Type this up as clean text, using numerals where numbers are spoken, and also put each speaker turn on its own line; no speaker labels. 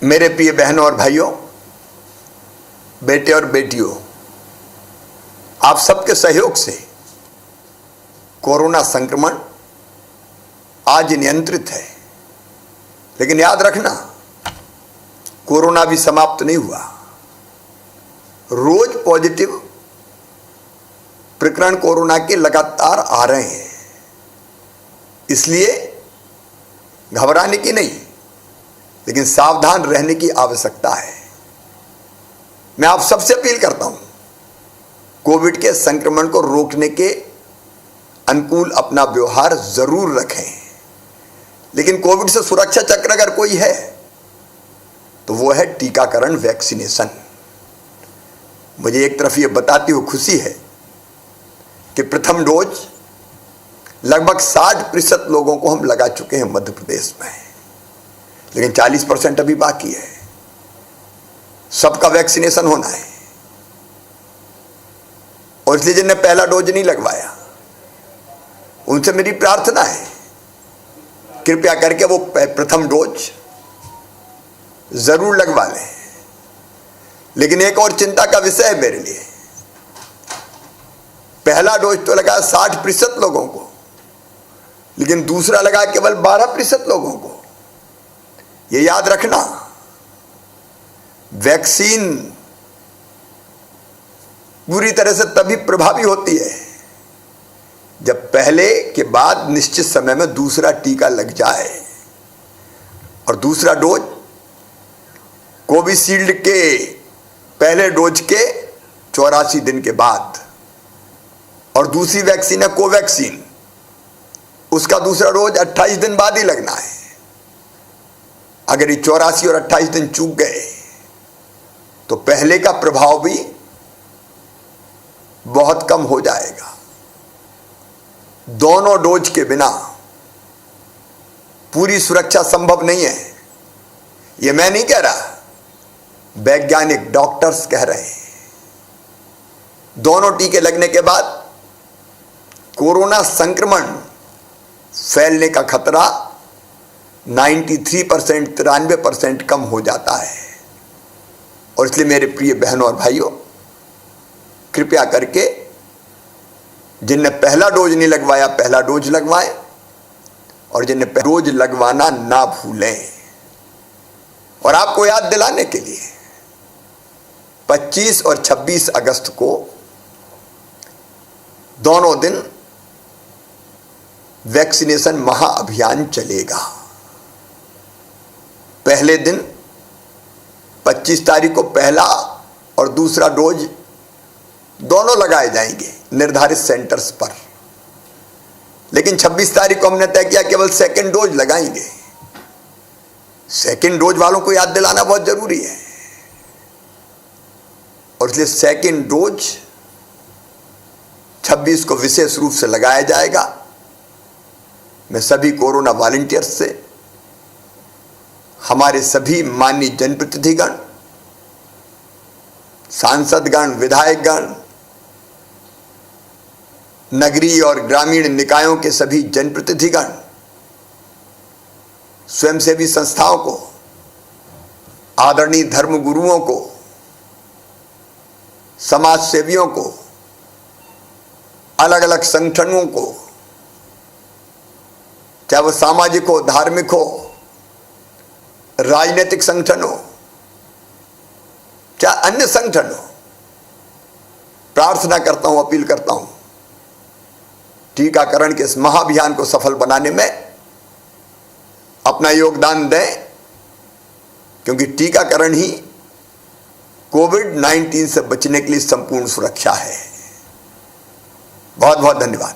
मेरे प्रिय बहनों और भाइयों, बेटे और बेटियों, आप सबके सहयोग से कोरोना संक्रमण आज नियंत्रित है। लेकिन याद रखना, कोरोना भी समाप्त नहीं हुआ। रोज पॉजिटिव प्रकरण कोरोना के लगातार आ रहे हैं, इसलिए घबराने की नहीं, लेकिन सावधान रहने की आवश्यकता है। मैं आप सबसे अपील करता हूं, कोविड के संक्रमण को रोकने के अनुकूल अपना व्यवहार जरूर रखें। लेकिन कोविड से सुरक्षा चक्र अगर कोई है तो वो है टीकाकरण, वैक्सीनेशन। मुझे एक तरफ ये बताती हुई खुशी है कि प्रथम डोज लगभग 60% लोगों को हम लगा चुके हैं मध्य प्रदेश में, लेकिन 40% अभी बाकी है। सबका वैक्सीनेशन होना है, और इसलिए जिन्हें पहला डोज नहीं लगवाया उनसे मेरी प्रार्थना है, कृपया करके वो प्रथम डोज जरूर लगवा लें। लेकिन एक और चिंता का विषय है मेरे लिए, पहला डोज तो लगा 60% लोगों को, लेकिन दूसरा लगा केवल 12% लोगों को। ये याद रखना, वैक्सीन पूरी तरह से तभी प्रभावी होती है जब पहले के बाद निश्चित समय में दूसरा टीका लग जाए। और दूसरा डोज कोविशील्ड के पहले डोज के 84 दिन के बाद, और दूसरी वैक्सीन है कोवैक्सीन, उसका दूसरा डोज 28 दिन बाद ही लगना है। अगर ये 84 और 28 दिन चूक गए तो पहले का प्रभाव भी बहुत कम हो जाएगा। दोनों डोज के बिना पूरी सुरक्षा संभव नहीं है। यह मैं नहीं कह रहा, वैज्ञानिक डॉक्टर्स कह रहे हैं। दोनों टीके लगने के बाद कोरोना संक्रमण फैलने का खतरा 93% कम हो जाता है। और इसलिए मेरे प्रिय बहनों और भाइयों, कृपया करके जिनने पहला डोज नहीं लगवाया पहला डोज लगवाएं, और जिनने डोज लगवाना ना भूलें। और आपको याद दिलाने के लिए 25 और 26 अगस्त को दोनों दिन वैक्सीनेशन महाअभियान चलेगा। पहले दिन 25 तारीख को पहला और दूसरा डोज दोनों लगाए जाएंगे निर्धारित सेंटर्स पर, लेकिन 26 तारीख को हमने तय किया केवल सेकंड डोज लगाएंगे। सेकंड डोज वालों को याद दिलाना बहुत जरूरी है, और इसलिए सेकंड डोज 26 को विशेष रूप से लगाया जाएगा। मैं सभी कोरोना वॉलंटियर्स से, हमारे सभी माननीय जनप्रतिनिधिगण, सांसदगण, विधायकगण, नगरीय और ग्रामीण निकायों के सभी जनप्रतिनिधिगण, स्वयंसेवी संस्थाओं को, आदरणीय धर्मगुरुओं को, समाज सेवियों को, अलग अलग संगठनों को, चाहे वो सामाजिक हो, धार्मिक हो, राजनीतिक संगठन हो, चाहे अन्य संगठन हो, प्रार्थना करता हूं, अपील करता हूं, टीकाकरण के इस महाअभियान को सफल बनाने में अपना योगदान दें, क्योंकि टीकाकरण ही कोविड-19 से बचने के लिए संपूर्ण सुरक्षा है। बहुत बहुत धन्यवाद।